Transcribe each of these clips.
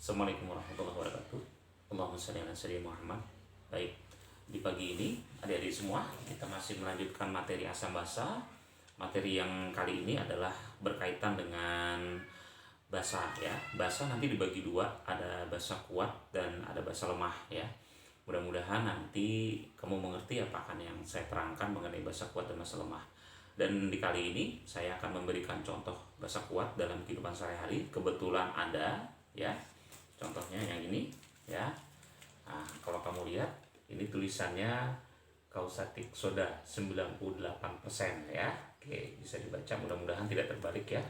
Assalamualaikum warahmatullahi wabarakatuh. Allahumma shalli ala sayyidina Muhammad. Baik, di pagi ini adik-adik semua kita masih melanjutkan materi asam basa. Materi yang kali ini adalah berkaitan dengan basa ya. Basa nanti dibagi dua, ada basa kuat dan ada basa lemah ya. Mudah-mudahan nanti kamu mengerti apakan yang saya terangkan mengenai basa kuat dan basa lemah. Dan di kali ini saya akan memberikan contoh basa kuat dalam kehidupan sehari-hari. Kebetulan ada ya. Contohnya yang ini ya. Nah, kalau kamu lihat ini tulisannya kausatik soda 98% ya. Oke, bisa dibaca, mudah-mudahan tidak terbalik ya.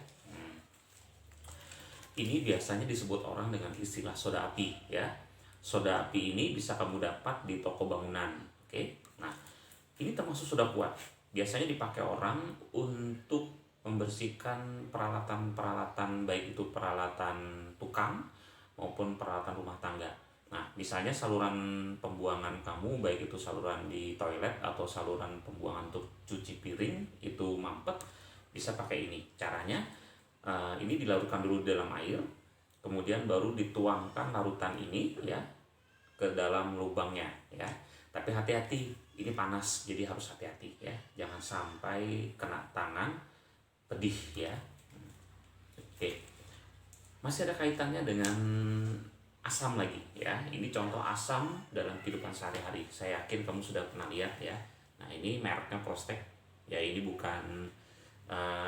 Ini biasanya disebut orang dengan istilah soda api ya. Soda api ini bisa kamu dapat di toko bangunan. Oke. Nah, ini termasuk soda kuat. Biasanya dipakai orang untuk membersihkan peralatan-peralatan, baik itu peralatan tukang maupun peralatan rumah tangga. Nah, misalnya saluran pembuangan kamu, baik itu saluran di toilet atau saluran pembuangan untuk cuci piring, itu mampet, bisa pakai ini. Caranya, ini dilarutkan dulu dalam air, kemudian baru dituangkan larutan ini ya ke dalam lubangnya ya. Tapi hati-hati, ini panas, jadi harus hati-hati ya. Jangan sampai kena tangan, pedih ya. Oke. Masih ada kaitannya dengan asam lagi ya. Ini contoh asam dalam kehidupan sehari-hari. Saya yakin kamu sudah pernah lihat ya. Nah, ini mereknya Prostek. Ya, ini bukan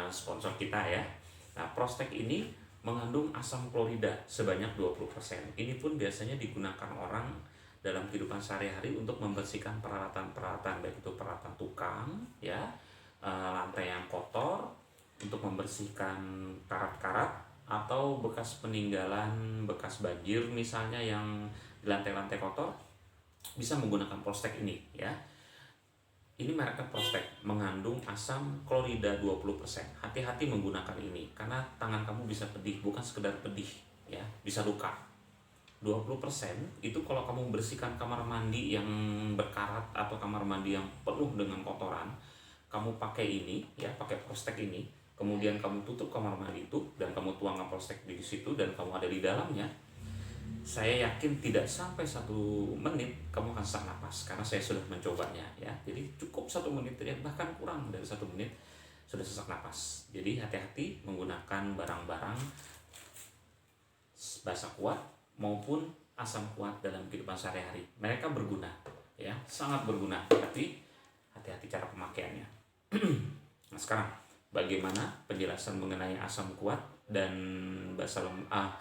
sponsor kita ya. Nah, Prostek ini mengandung asam klorida sebanyak 20%. Ini pun biasanya digunakan orang dalam kehidupan sehari-hari untuk membersihkan peralatan-peralatan, baik itu peralatan tukang ya, lantai yang kotor, untuk membersihkan karat-karat atau bekas peninggalan, bekas banjir misalnya yang di lantai-lantai kotor, bisa menggunakan Prostek ini ya. Ini mereknya Prostek, mengandung asam klorida 20%. Hati-hati menggunakan ini karena tangan kamu bisa pedih, bukan sekedar pedih ya, bisa luka. 20% itu kalau kamu membersihkan kamar mandi yang berkarat atau kamar mandi yang penuh dengan kotoran, kamu pakai ini ya, pakai Prostek ini. Kemudian kamu tutup kamar mandi itu dan kamu tuangkan Prostek di situ dan kamu ada di dalamnya. Saya yakin tidak sampai 1 menit kamu akan sesak napas karena saya sudah mencobanya ya. Jadi cukup 1 menit ya, bahkan kurang dari 1 menit sudah sesak napas. Jadi hati-hati menggunakan barang-barang basa kuat maupun asam kuat dalam kehidupan sehari-hari. Mereka berguna ya, sangat berguna, tapi hati-hati cara pemakaiannya. Nah, sekarang bagaimana penjelasan mengenai asam kuat dan basa lemah,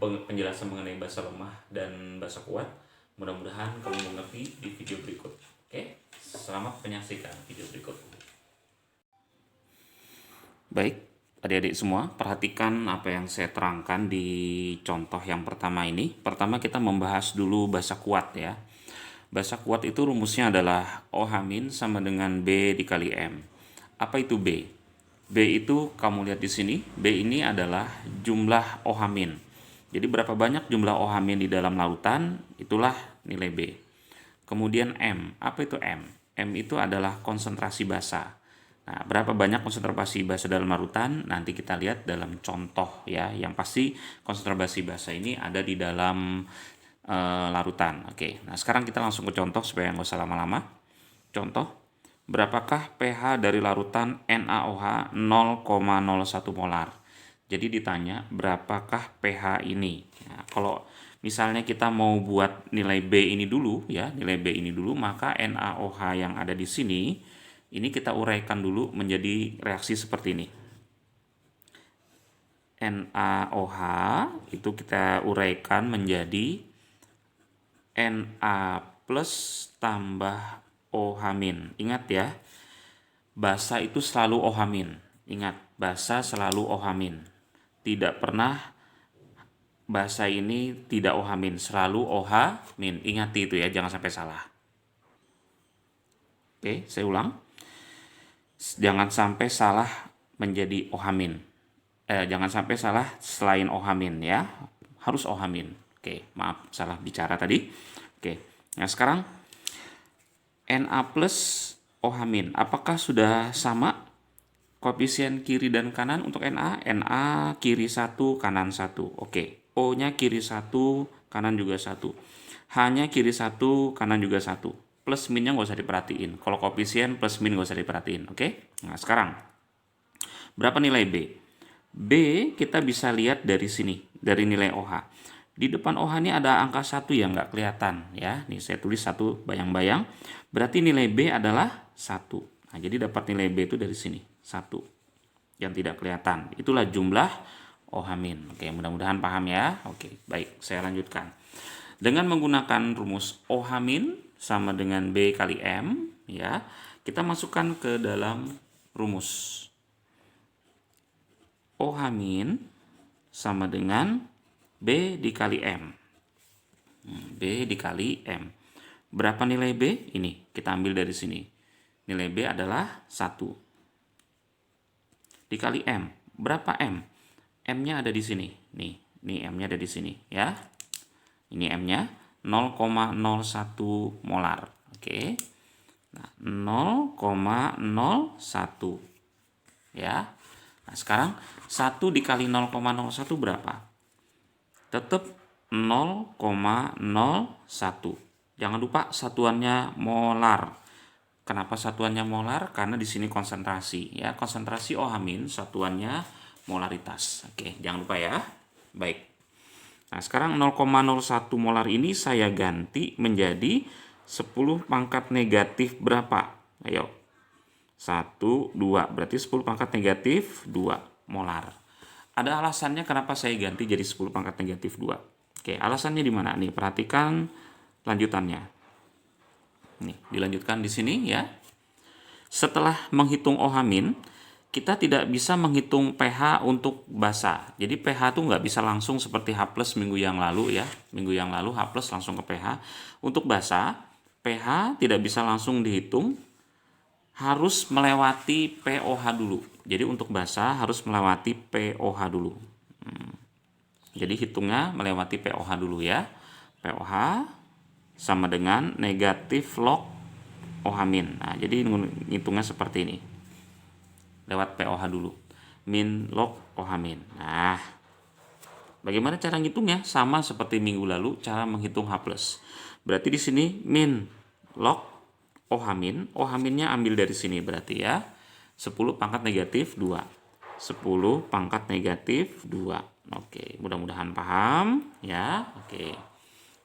penjelasan mengenai basa lemah dan basa kuat. Mudah-mudahan kamu mengerti di video berikut. Oke, selamat menyaksikan video berikut. Baik, adik-adik semua, perhatikan apa yang saya terangkan di contoh yang pertama ini. Pertama kita membahas dulu basa kuat ya. Basa kuat itu rumusnya adalah OH- sama dengan B dikali M. Apa itu B? B itu kamu lihat di sini, B ini adalah jumlah OH-. Jadi berapa banyak jumlah OH- di dalam larutan, itulah nilai B. Kemudian M, apa itu M? M itu adalah konsentrasi basa. Nah, berapa banyak konsentrasi basa dalam larutan, nanti kita lihat dalam contoh ya. Yang pasti konsentrasi basa ini ada di dalam larutan. Oke, nah sekarang kita langsung ke contoh supaya nggak usah lama-lama. Contoh. Berapakah pH dari larutan NaOH 0,01 molar? Jadi ditanya berapakah pH ini. Nah, kalau misalnya kita mau buat nilai B ini dulu ya, nilai B ini dulu, maka NaOH yang ada di sini ini kita uraikan dulu menjadi reaksi seperti ini. NaOH itu kita uraikan menjadi Na plus tambah OH-. Ingat ya, basa itu selalu OH-. Ingat, basa selalu OH-. Tidak pernah basa ini tidak OH-, selalu OH-. Ingat itu ya, jangan sampai salah. Oke, saya ulang. Jangan sampai salah menjadi OH-. Jangan sampai salah selain OH- ya. Harus OH-. Oke, maaf salah bicara tadi. Oke, nah sekarang Na plus OH-. Apakah sudah sama koefisien kiri dan kanan untuk Na? Na kiri 1, kanan 1. Oke. O-nya kiri 1, kanan juga 1. H-nya kiri 1, kanan juga 1. Plus minnya nggak usah diperhatiin. Kalau koefisien plus min nggak usah diperhatiin. Oke? Nah, sekarang berapa nilai B? B kita bisa lihat dari sini, dari nilai OH. Di depan OH ini ada angka 1 yang nggak kelihatan ya. Nih saya tulis 1 bayang-bayang. Berarti nilai B adalah 1. Nah, jadi dapat nilai B itu dari sini, 1. Yang tidak kelihatan. Itulah jumlah OH min. Oke, mudah-mudahan paham ya. Oke, baik, saya lanjutkan. Dengan menggunakan rumus OH min sama dengan B kali M ya, kita masukkan ke dalam rumus. OH min sama dengan B dikali M. B dikali M. Berapa nilai B? Ini, kita ambil dari sini. Nilai B adalah 1. Dikali M. Berapa M? M-nya ada di sini. Nih M-nya ada di sini ya. Ini M-nya 0,01 molar. Oke. Nah, 0,01 ya. Nah, sekarang 1 dikali 0,01 berapa? Tetap 0,01. Jangan lupa satuannya molar. Kenapa satuannya molar? Karena di sini konsentrasi ya. Konsentrasi OH- satuannya molaritas. Oke, jangan lupa ya. Baik. Nah, sekarang 0,01 molar ini saya ganti menjadi 10 pangkat negatif berapa? Ayo. 1, 2. Berarti 10 pangkat negatif 2 molar. Ada alasannya kenapa saya ganti jadi 10 pangkat negatif 2. Oke, alasannya di mana? Nih, perhatikan lanjutannya. Nih, dilanjutkan di sini ya. Setelah menghitung OH-, kita tidak bisa menghitung pH untuk basa. Jadi pH itu nggak bisa langsung seperti H+ minggu yang lalu ya. Minggu yang lalu H+ langsung ke pH. Untuk basa, pH tidak bisa langsung dihitung. Harus melewati pOH dulu. Jadi untuk basa harus melewati pOH dulu. Jadi hitungnya melewati pOH dulu ya. pOH sama dengan negatif log OH-. Nah, jadi hitungnya seperti ini. Lewat pOH dulu. Min log OH-. Nah, bagaimana cara ngitungnya? Sama seperti minggu lalu cara menghitung H+. Berarti di sini min log OH-. OH-nya ambil dari sini berarti ya. 10 pangkat negatif 2. 10 pangkat negatif 2. Oke, mudah-mudahan paham ya. Oke.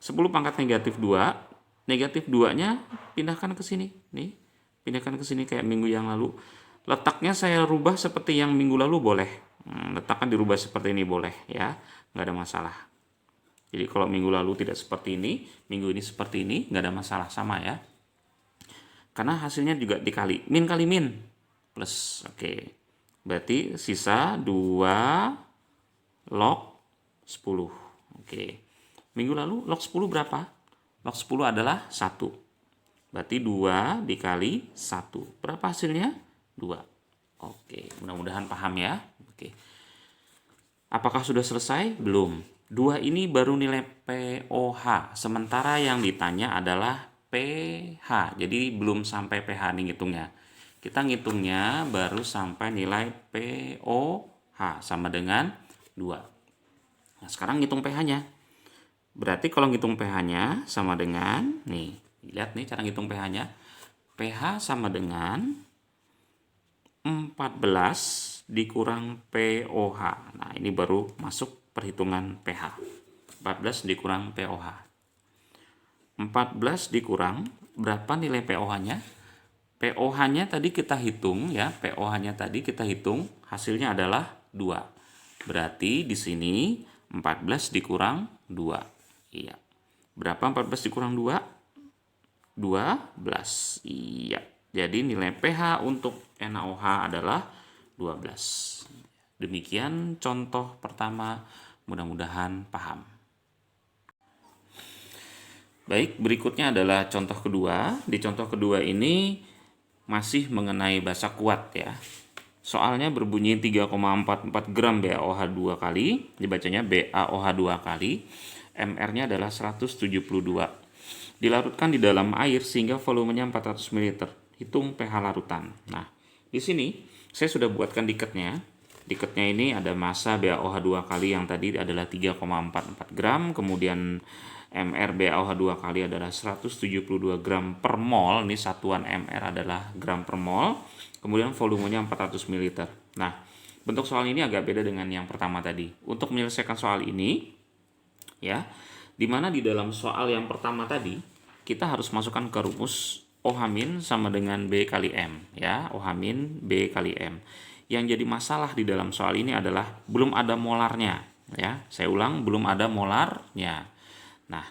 10 pangkat negatif 2. Negatif 2-nya pindahkan ke sini. Nih, pindahkan ke sini kayak minggu yang lalu. Letaknya saya rubah seperti yang minggu lalu boleh. Letakkan dirubah seperti ini boleh ya. Nggak ada masalah. Jadi kalau minggu lalu tidak seperti ini, minggu ini seperti ini, nggak ada masalah, sama ya. Karena hasilnya juga dikali. Min kali min. Plus. Oke. Berarti sisa 2 log 10. Oke. Minggu lalu log 10 berapa? Log 10 adalah 1. Berarti 2 dikali 1. Berapa hasilnya? 2. Oke. Mudah-mudahan paham ya. Oke. Apakah sudah selesai? Belum. 2 ini baru nilai pOH. Sementara yang ditanya adalah pH. Jadi belum sampai pH nih ngitungnya. Kita ngitungnya baru sampai nilai pOH sama dengan 2. Nah, sekarang ngitung pH-nya. Berarti kalau ngitung pH-nya sama dengan, nih, lihat nih cara ngitung pH-nya. pH sama dengan 14 dikurang pOH. Nah, ini baru masuk perhitungan pH. 14 dikurang pOH. 14 dikurang, berapa nilai pOH-nya? pOH-nya tadi kita hitung ya, pOH-nya tadi kita hitung, hasilnya adalah 2. Berarti di sini 14 dikurang 2. Iya. Berapa 14 dikurang 2? 12. Iya. Jadi nilai pH untuk NaOH adalah 12. Demikian contoh pertama, mudah-mudahan paham. Baik, berikutnya adalah contoh kedua. Di contoh kedua ini masih mengenai basa kuat ya. Soalnya berbunyi 3,44 gram BaOH 2 kali, dibacanya BaOH 2 kali. MR-nya adalah 172. Dilarutkan di dalam air sehingga volumenya 400 ml. Hitung pH larutan. Nah, di sini saya sudah buatkan diketnya. Diketnya ini ada massa BaOH 2 kali yang tadi adalah 3,44 gram, kemudian MR BaOH 2 kali adalah 172 gram per mol. Ini satuan MR adalah gram per mol. Kemudian volumenya 400 ml. Nah, bentuk soal ini agak beda dengan yang pertama tadi. Untuk menyelesaikan soal ini, ya, dimana di dalam soal yang pertama tadi kita harus masukkan ke rumus OH- sama dengan B kali M, ya, OH- B kali M. Yang jadi masalah di dalam soal ini adalah belum ada molarnya, ya. Saya ulang, belum ada molarnya. Nah,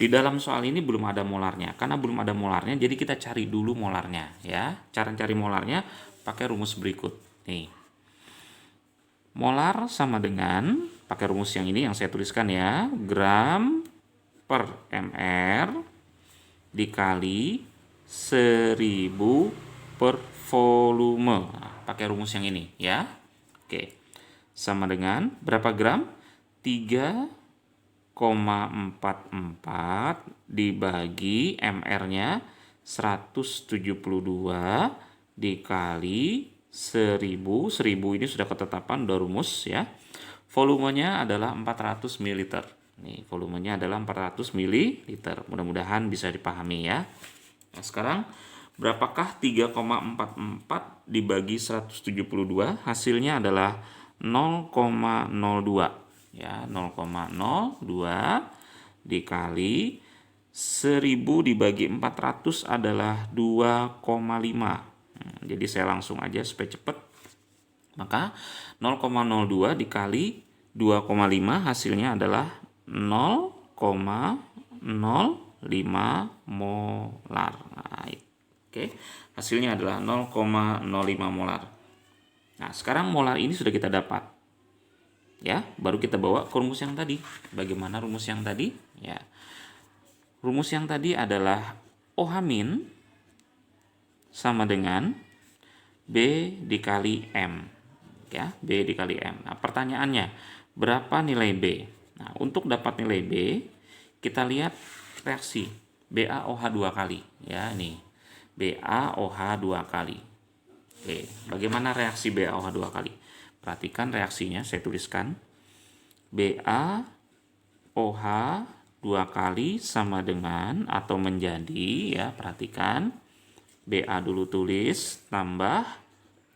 di dalam soal ini belum ada molarnya. Karena belum ada molarnya, jadi kita cari dulu molarnya, ya. Cara cari molarnya pakai rumus berikut. Nih. Molar sama dengan, pakai rumus yang ini yang saya tuliskan ya, gram per mr dikali 1000 per volume. Nah, pakai rumus yang ini ya. Oke. Sama dengan berapa gram? 3,44 dibagi mr-nya 172 dikali 1000. 1000 ini sudah ketetapan, udah rumus ya. Volumenya adalah 400 ml. Nih, volumenya adalah 400 ml. Mudah-mudahan bisa dipahami ya. Nah, sekarang berapakah 3,44 dibagi 172? Hasilnya adalah 0,02. Ya, 0,02 dikali 1000 dibagi 400 adalah 2,5. Jadi saya langsung aja supaya cepat. Maka 0,02 dikali 2,5 hasilnya adalah 0,05 molar. Nah, oke, hasilnya adalah 0,05 molar. Nah, sekarang molar ini sudah kita dapat. Ya, baru kita bawa ke rumus yang tadi. Bagaimana rumus yang tadi? Ya. Rumus yang tadi adalah OH- sama dengan B dikali M. Ya, B dikali M. Nah, pertanyaannya, berapa nilai B? Nah, untuk dapat nilai B, kita lihat reaksi BaOH 2 kali. Ya, nih. BaOH 2 kali. Oke, bagaimana reaksi BaOH 2 kali? Perhatikan reaksinya, saya tuliskan. BaOH 2 kali sama dengan atau menjadi, ya, perhatikan. Ba dulu tulis, tambah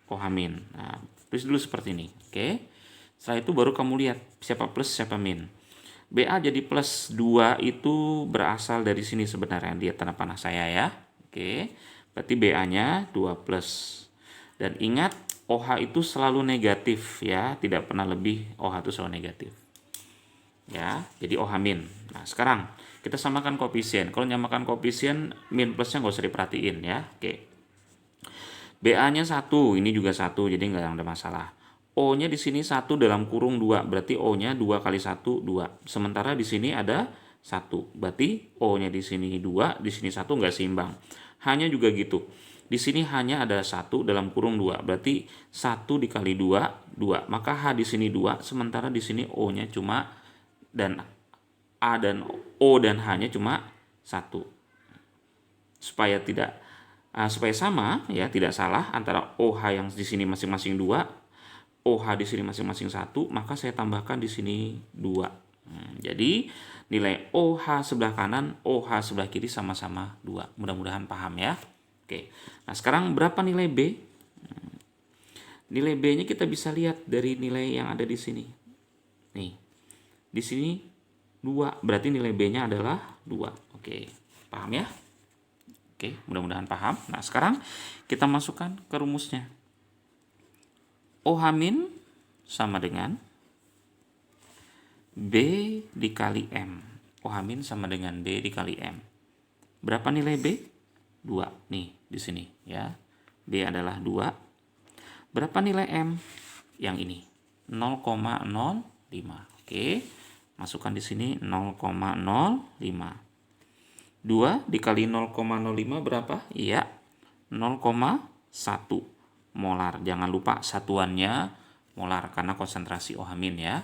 OH-. Nah, tulis dulu seperti ini. Oke. Setelah itu baru kamu lihat siapa plus, siapa min. Ba jadi plus 2 itu berasal dari sini sebenarnya, di tanda panah saya ya. Oke. Berarti Ba-nya 2 plus. Dan ingat, OH itu selalu negatif ya, tidak pernah lebih. OH itu selalu negatif. Ya, jadi OH-. Nah, sekarang kita samakan koefisien. Kalau nyamakan koefisien, min plusnya nggak usah diperhatiin ya. Oke. BA-nya 1, ini juga 1, jadi nggak ada masalah. O-nya di sini 1 dalam kurung 2, berarti O-nya 2 kali 1, 2. Sementara di sini ada 1, berarti O-nya di sini 2, di sini 1, nggak seimbang. Hanya juga gitu. Di sini hanya ada 1 dalam kurung 2, berarti 1 dikali 2, 2. Maka H di sini 2, sementara di sini O-nya cuma, dan A dan O dan H-nya cuma 1. Supaya sama ya, tidak salah antara OH yang di sini masing-masing 2, OH di sini masing-masing 1, maka saya tambahkan di sini 2. Jadi nilai OH sebelah kanan, OH sebelah kiri sama-sama 2. Mudah-mudahan paham ya. Oke. Nah, sekarang berapa nilai B? Nilai B-nya kita bisa lihat dari nilai yang ada di sini. Nih. Di sini 2, berarti nilai B-nya adalah 2. Oke, paham ya? Oke, mudah-mudahan paham. Nah, sekarang kita masukkan ke rumusnya. OH- sama dengan B dikali M. OH- sama dengan B dikali M. Berapa nilai B? 2. Nih, di sini ya. B adalah 2. Berapa nilai M? Yang ini. 0,05. Oke. Masukkan di sini 0,05. 2 dikali 0,05 berapa? Iya, 0,1 molar. Jangan lupa satuannya molar karena konsentrasi OH- ya.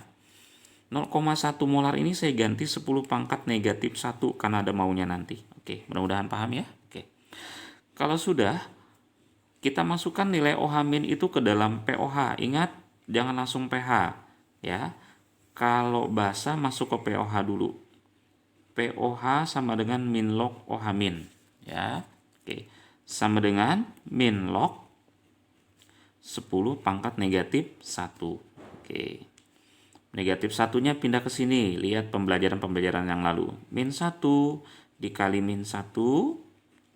0,1 molar ini saya ganti 10 pangkat negatif 1 karena ada maunya nanti. Oke, mudah-mudahan paham ya. Oke. Kalau sudah, kita masukkan nilai OH- itu ke dalam POH. Ingat, jangan langsung pH ya. Kalau basa masuk ke pOH dulu. pOH sama dengan min log OH min ya. Oke. Sama dengan min log 10 pangkat negatif 1. Oke. Negatif satunya pindah ke sini. Lihat pembelajaran-pembelajaran yang lalu. Min 1 dikali min 1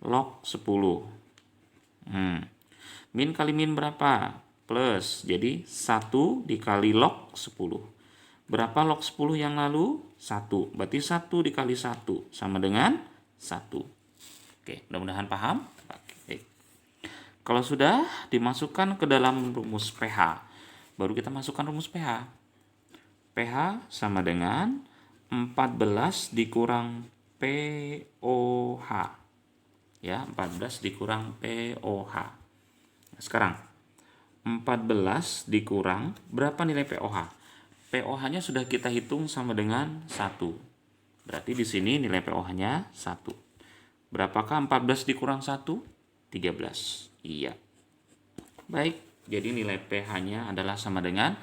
log 10. Min kali min berapa? Plus. Jadi 1 dikali log 10. Berapa log 10 yang lalu? 1. Berarti 1 dikali 1 sama dengan 1. Oke, mudah-mudahan paham. Oke. Kalau sudah dimasukkan ke dalam rumus pH, baru kita masukkan rumus pH. pH sama dengan 14 dikurang pOH. Ya, 14 dikurang pOH. Nah, sekarang 14 dikurang berapa nilai pOH? pOH-nya sudah kita hitung sama dengan 1. Berarti di sini nilai pOH-nya 1. Berapakah 14 dikurang 1? 13. Iya. Baik, jadi nilai pH-nya adalah sama dengan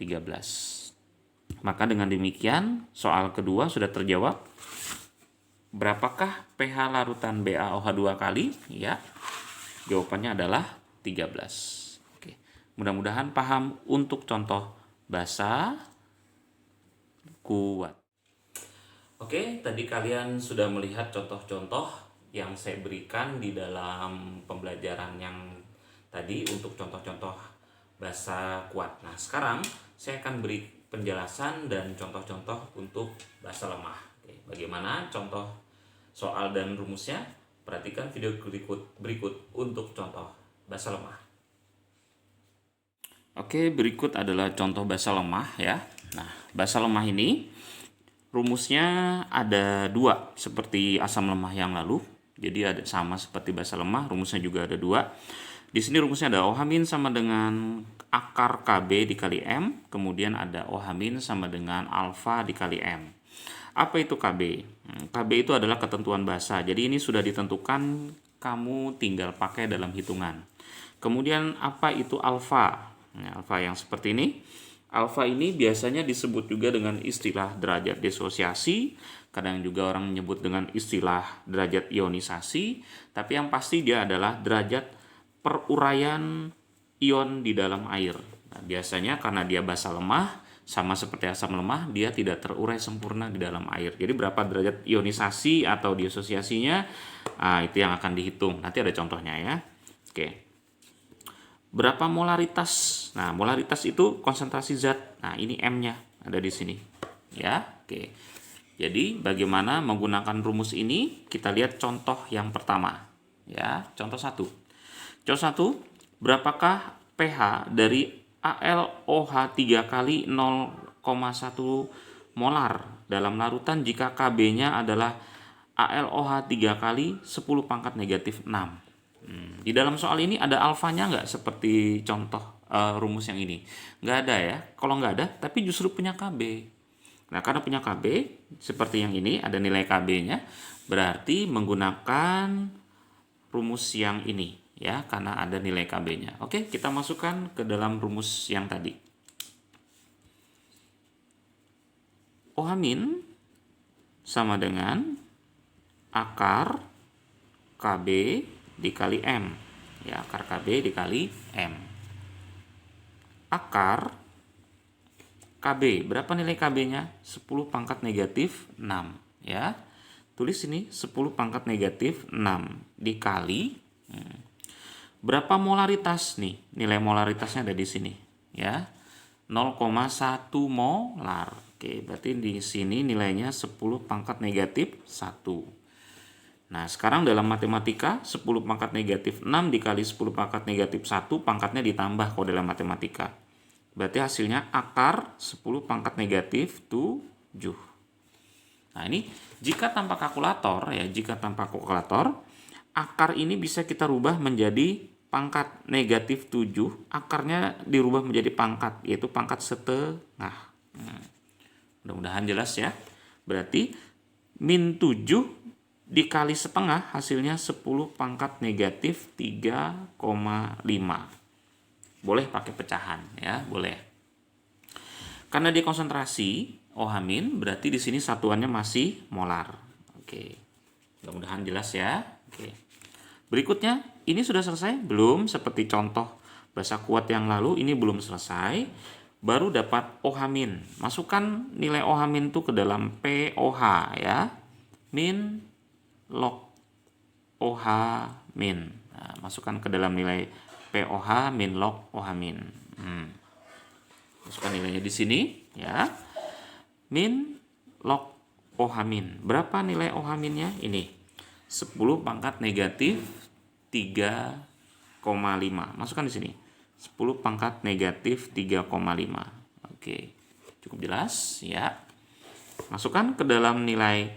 13. Maka dengan demikian, soal kedua sudah terjawab. Berapakah pH larutan BaOH2 kali? Ya. Jawabannya adalah 13. Oke. Mudah-mudahan paham untuk contoh basa kuat. Oke, tadi kalian sudah melihat contoh-contoh yang saya berikan di dalam pembelajaran yang tadi untuk contoh-contoh basa kuat. Nah, sekarang saya akan beri penjelasan dan contoh-contoh untuk basa lemah. Oke, bagaimana contoh soal dan rumusnya? Perhatikan video berikut untuk contoh basa lemah. Oke, berikut adalah contoh basa lemah ya. Nah, basa lemah ini rumusnya ada 2 seperti asam lemah yang lalu. Jadi ada sama seperti basa lemah, rumusnya juga ada 2. Di sini rumusnya ada OH min sama dengan akar KB dikali M, kemudian ada OH min sama dengan alfa dikali M. Apa itu KB? KB itu adalah ketentuan basa. Jadi ini sudah ditentukan, kamu tinggal pakai dalam hitungan. Kemudian apa itu alfa? Nah, alfa yang seperti ini. Alfa ini biasanya disebut juga dengan istilah derajat disosiasi, kadang juga orang menyebut dengan istilah derajat ionisasi, tapi yang pasti dia adalah derajat peruraian ion di dalam air. Nah, biasanya karena dia basa lemah, sama seperti asam lemah, dia tidak terurai sempurna di dalam air. Jadi berapa derajat ionisasi atau disosiasinya, itu yang akan dihitung. Nanti ada contohnya ya. Oke. Berapa molaritas? Nah, molaritas itu konsentrasi zat. Nah, ini M-nya ada di sini. Ya, oke. Jadi, bagaimana menggunakan rumus ini? Kita lihat contoh yang pertama. Ya, contoh 1. Contoh 1, berapakah pH dari AlOH 3 kali 0,1 molar dalam larutan jika KB-nya adalah AlOH 3 kali 10 pangkat negatif 6? Di dalam soal ini ada alfanya nggak seperti contoh rumus yang ini? Nggak ada ya. Kalau nggak ada, tapi justru punya KB. Nah, karena punya KB, seperti yang ini, ada nilai KB-nya, berarti menggunakan rumus yang ini, ya, karena ada nilai KB-nya. Oke, kita masukkan ke dalam rumus yang tadi. OH min sama dengan akar KB dikali M. Ya, akar KB dikali M. Akar KB, berapa nilai KB-nya? 10 pangkat negatif 6. Ya, tulis ini 10 pangkat negatif 6 dikali. Berapa molaritas nih? Nilai molaritasnya ada di sini. Ya, 0,1 molar. Oke, berarti di sini nilainya 10 pangkat negatif 1. Nah, sekarang dalam matematika 10 pangkat negatif 6 dikali 10 pangkat negatif 1 pangkatnya ditambah kalau dalam matematika. Berarti hasilnya akar 10 pangkat negatif 7. Nah, ini jika tanpa kalkulator ya, akar ini bisa kita rubah menjadi pangkat negatif 7, akarnya dirubah menjadi pangkat, yaitu pangkat setengah. Mudah-mudahan jelas ya. Berarti min 7 dikali setengah hasilnya 10 pangkat negatif 3,5. Boleh pakai pecahan ya, boleh. Karena dia konsentrasi OH- berarti di sini satuannya masih molar. Oke. Mudah-mudahan jelas ya. Oke. Berikutnya, ini sudah selesai? Belum, seperti contoh basa kuat yang lalu, ini belum selesai. Baru dapat OH-. Masukkan nilai OH- itu ke dalam POH ya. Min log OH-. Nah, masukkan ke dalam nilai POH min log OH-. Masukkan nilainya di sini ya. Min log OH-. Berapa nilai OH-nya? Ini 10 pangkat negatif 3,5. Masukkan di sini 10 pangkat negatif 3,5. Oke, cukup jelas ya. Masukkan ke dalam nilai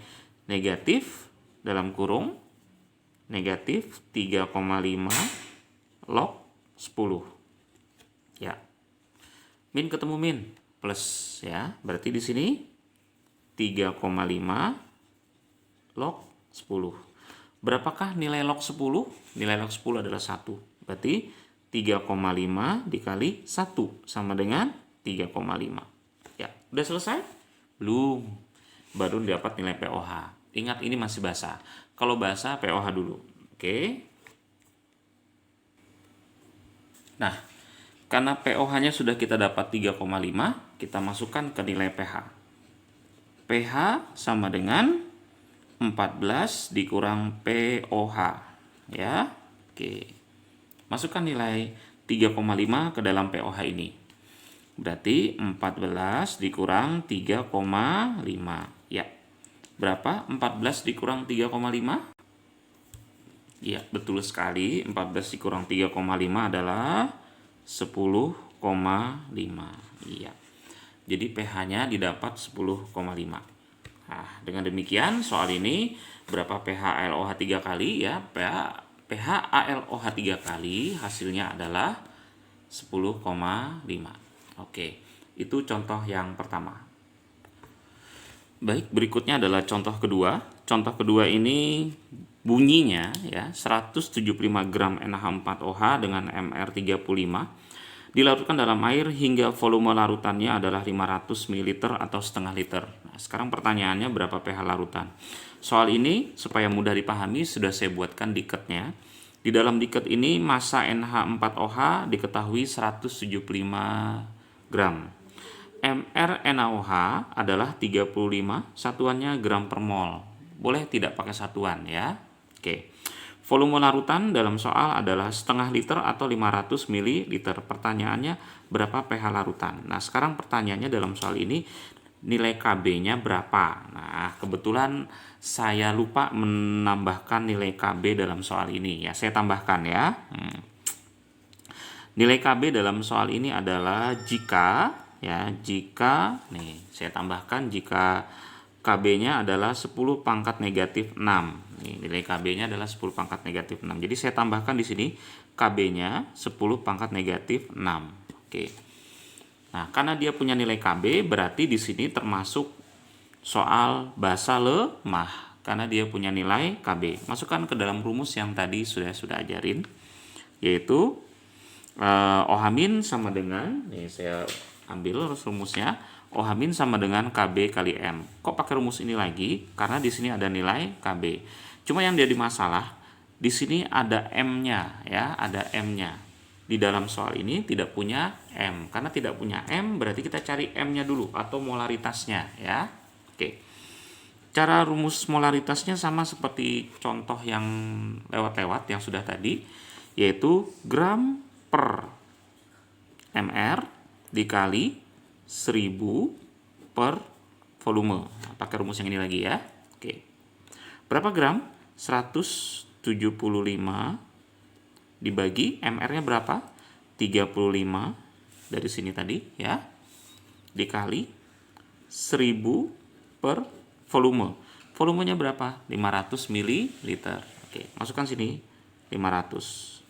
negatif dalam kurung negatif 3,5 log 10 ya. Min ketemu min plus ya. Berarti di sini 3,5 log 10. Berapakah nilai log 10? Nilai log 10 adalah 1. Berarti 3,5 dikali 1 sama dengan 3,5. Ya, udah selesai? Belum. Baru dapat nilai POH. Ingat ini masih basah. Kalau basah POH dulu. Oke. Nah, karena POH-nya sudah kita dapat 3,5, kita masukkan ke nilai pH. pH sama dengan 14 dikurang POH ya. Oke. Masukkan nilai 3,5 ke dalam POH ini. Berarti 14 dikurang 3,5 ya. Berapa? 14 dikurang 3,5? Ya, betul sekali. 14 dikurang 3,5 adalah 10,5. Iya. Jadi pH-nya didapat 10,5. Nah, dengan demikian soal ini berapa pH ALOH 3 kali ya? pH ALOH 3 kali hasilnya adalah 10,5. Oke, itu contoh yang pertama. Baik, berikutnya adalah contoh kedua. Contoh kedua ini bunyinya ya 175 gram NH4OH dengan MR35 dilarutkan dalam air hingga volume larutannya adalah 500 ml atau setengah liter. Nah, sekarang pertanyaannya berapa pH larutan? Soal ini supaya mudah dipahami sudah saya buatkan diketnya. Di dalam diket ini massa NH4OH diketahui 175 gram. MrNaOH adalah 35, satuannya gram per mol. Boleh tidak pakai satuan ya. Oke. Volume larutan dalam soal adalah setengah liter atau 500 ml. Pertanyaannya berapa pH larutan? Nah, sekarang pertanyaannya dalam soal ini nilai KB-nya berapa? Nah, kebetulan saya lupa menambahkan nilai KB dalam soal ini ya. Saya tambahkan ya. Nilai KB dalam soal ini adalah jika nih saya tambahkan jika KB-nya adalah 10 pangkat negatif 6. Nih, nilai KB-nya adalah 10 pangkat negatif 6. Jadi saya tambahkan di sini KB-nya 10 pangkat negatif 6. Oke. Nah, karena dia punya nilai KB, berarti di sini termasuk soal basa lemah karena dia punya nilai KB. Masukkan ke dalam rumus yang tadi sudah ajarin, yaitu OH- sama dengan, nih saya ambil rumusnya, OH- sama dengan KB kali M. Kok pakai rumus ini lagi? Karena di sini ada nilai KB. Cuma yang jadi masalah, di sini ada M-nya ya, ada M-nya. Di dalam soal ini tidak punya M. Karena tidak punya M, berarti kita cari M-nya dulu atau molaritasnya ya. Oke. Cara rumus molaritasnya sama seperti contoh yang lewat-lewat yang sudah tadi, yaitu gram per mr dikali 1000 per volume. Nah, pakai rumus yang ini lagi ya. Oke. Berapa gram? 175 dibagi mr-nya berapa? 35 dari sini tadi ya. Dikali 1000 per volume. Volumenya berapa? 500 ml. Oke, masukkan sini 500.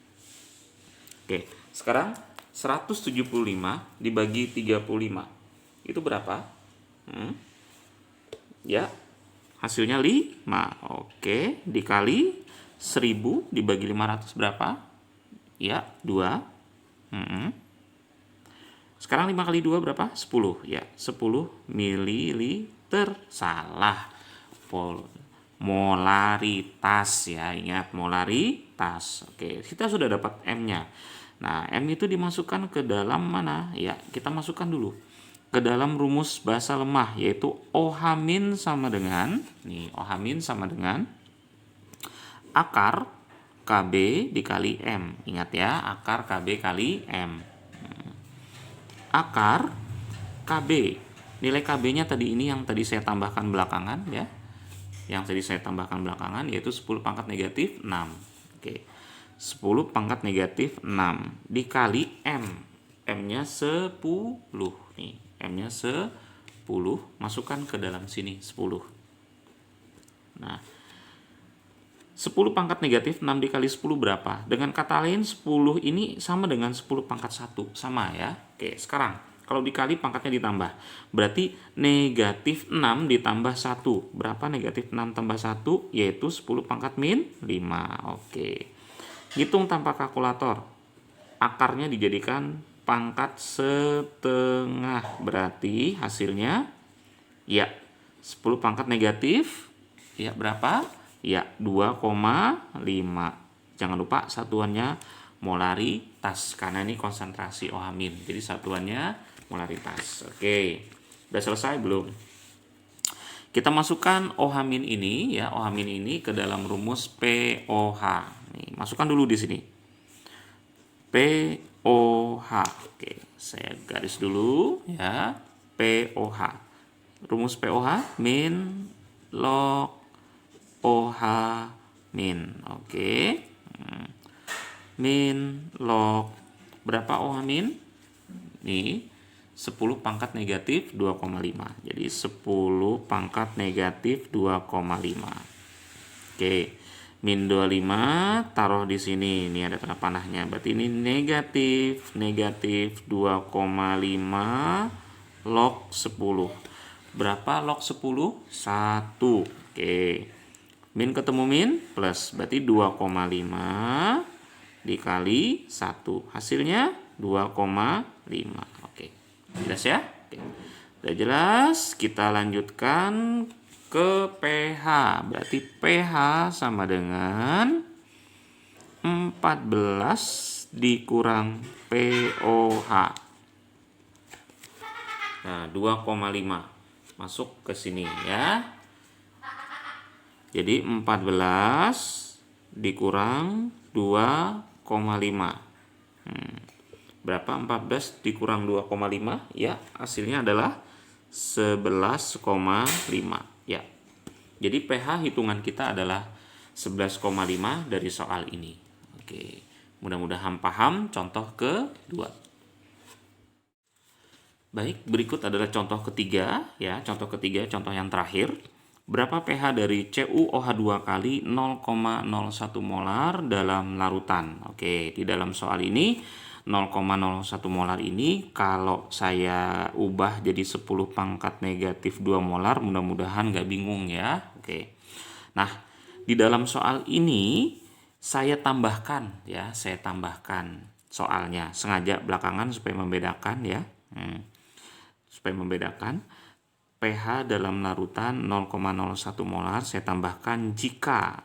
Oke, sekarang 175 dibagi 35. Itu berapa? Ya, hasilnya 5. Oke, dikali 1000 dibagi 500 berapa? Ya, 2. Sekarang 5 kali 2 berapa? 10. Ya, 10 mililiter. Salah. Molaritas ya, ingat molaritas. Oke, kita sudah dapat M-nya. Nah, M itu dimasukkan ke dalam mana? Ya, kita masukkan dulu ke dalam rumus basa lemah, yaitu OH- sama dengan OH- sama dengan akar KB dikali M. Ingat ya, akar KB kali M. Akar KB. Nilai KB-nya tadi ini yang tadi saya tambahkan belakangan ya. Yang tadi saya tambahkan belakangan yaitu 10 pangkat negatif 6. Oke. 10 pangkat negatif 6 dikali M. M-nya 10 nih. M-nya 10, masukkan ke dalam sini 10. Nah, 10 pangkat negatif 6 dikali 10 berapa? Dengan kata lain 10 ini sama dengan 10 pangkat 1. Sama ya. Oke, sekarang kalau dikali pangkatnya ditambah. Berarti negatif 6 ditambah 1. Berapa negatif 6 tambah 1? Yaitu 10 pangkat min 5. Oke. Hitung tanpa kalkulator. Akarnya dijadikan pangkat setengah. Berarti hasilnya ya 10 pangkat negatif ya berapa? Ya 2,5. Jangan lupa satuannya molaritas karena ini konsentrasi OH-. Jadi satuannya molaritas. Oke. Udah selesai belum? Kita masukkan OH- ini ya, OH- ini ke dalam rumus POH. Nih, masukkan dulu di sini. POH. Oke, saya garis dulu ya. POH. Rumus POH min log OH-. Oke. Min log berapa OH-? Nih 10 pangkat negatif 2,5. Jadi 10 pangkat negatif 2,5. Oke. Min 25 taruh di sini. Ini ada tanda panahnya. Berarti ini negatif 2,5 log 10. Berapa log 10? 1. Oke. Min ketemu min plus. Berarti 2,5 dikali 1. Hasilnya 2,5. Oke. Jelas ya? Oke. Udah jelas, kita lanjutkan ke pH. Berarti pH sama dengan 14 dikurang POH. Nah, 2,5 masuk ke sini ya. Jadi 14 dikurang 2,5. Berapa 14 dikurang 2,5? Ya, hasilnya adalah 11,5 ya. Jadi pH hitungan kita adalah 11,5 dari soal ini. Oke. Mudah-mudahan paham contoh kedua. Baik, berikut adalah contoh ketiga ya. Contoh ketiga, contoh yang terakhir. Berapa pH dari CuOH2 kali 0,01 molar dalam larutan? Oke, di dalam soal ini 0,01 molar ini kalau saya ubah jadi 10 pangkat negatif 2 molar, mudah-mudahan nggak bingung ya. Oke. Nah, di dalam soal ini saya tambahkan ya, saya tambahkan soalnya sengaja belakangan supaya membedakan ya. Supaya membedakan pH dalam larutan 0,01 molar saya tambahkan jika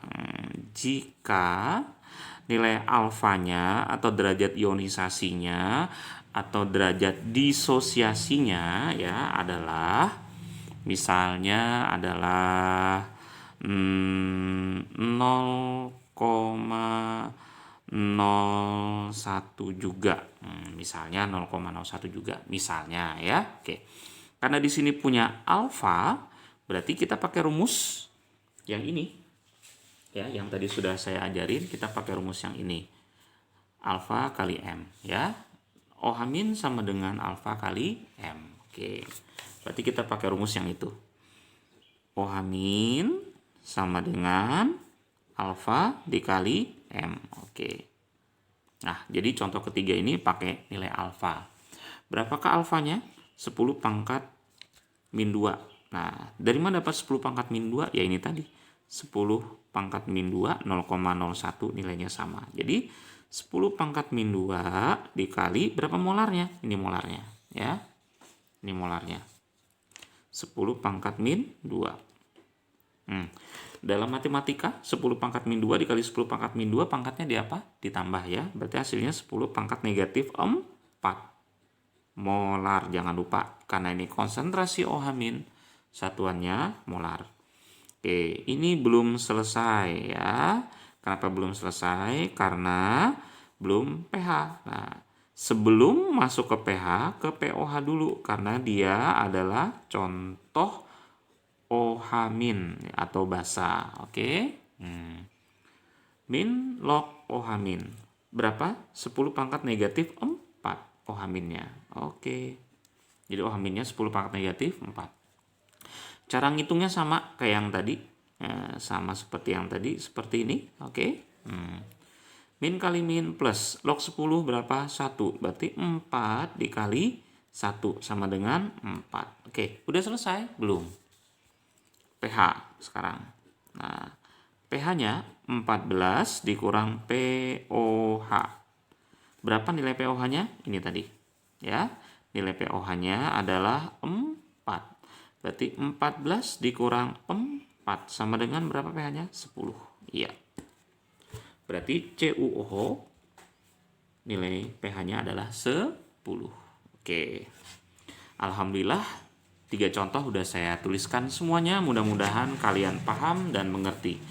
nilai alfanya atau derajat ionisasinya atau derajat disosiasinya ya adalah misalnya adalah 0,01 juga. Misalnya 0,01 juga misalnya ya. Oke. Karena di sini punya alfa, berarti kita pakai rumus yang ini. Ya, yang tadi sudah saya ajarin, kita pakai rumus yang ini. Alfa kali M, ya. OH- sama dengan alfa kali M. Oke. Berarti kita pakai rumus yang itu. OH- sama dengan alfa dikali M. Oke. Nah, jadi contoh ketiga ini pakai nilai alfa. Berapakah alfanya? 10 pangkat min 2. Nah, dari mana dapat 10 pangkat min 2? Ya ini tadi. 10 pangkat min 2, 0,01 nilainya sama. Jadi, 10 pangkat min 2 dikali berapa molarnya? Ini molarnya. ya. Ini molarnya. 10 pangkat min 2. Dalam matematika 10 pangkat min 2 dikali 10 pangkat min 2 pangkatnya di apa? Ditambah ya. Berarti hasilnya 10 pangkat negatif 4 molar. Jangan lupa karena ini konsentrasi OH- satuannya molar. Oke, ini belum selesai ya. Kenapa belum selesai? Karena belum pH. Nah, sebelum masuk ke pH, ke pOH dulu karena dia adalah contoh OH- atau basa. Oke. Min log OH-. Berapa? 10 pangkat negatif 4 OH-nya. Oke. Jadi OH-nya 10 pangkat negatif 4. Cara ngitungnya sama kayak yang tadi. Sama seperti yang tadi, seperti ini. Oke. Min kali min plus log 10 berapa? 1. Berarti 4 dikali 1 sama dengan 4. Oke, udah selesai? Belum. pH sekarang. Nah, pH-nya 14 dikurang pOH. Berapa nilai pOH-nya? Ini tadi. Ya, nilai pOH-nya adalah 4. Berarti 14 dikurang 4 sama dengan berapa pH-nya? 10. Iya. Berarti CuOH nilai pH-nya adalah 10. Oke. Alhamdulillah 3 contoh udah saya tuliskan semuanya. Mudah-mudahan kalian paham dan mengerti.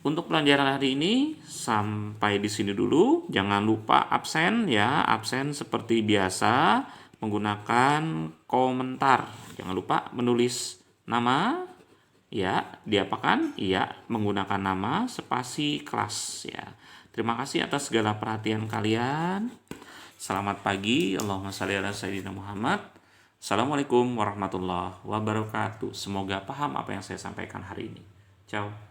Untuk pelajaran hari ini sampai di sini dulu. Jangan lupa absen ya. Absen seperti biasa menggunakan komentar. Jangan lupa menulis nama, ya, diapakan? Iya, menggunakan nama spasi kelas ya. Terima kasih atas segala perhatian kalian. Selamat pagi. Allahumma shalli ala sayyidina Muhammad. Assalamualaikum warahmatullahi wabarakatuh. Semoga paham apa yang saya sampaikan hari ini. Ciao.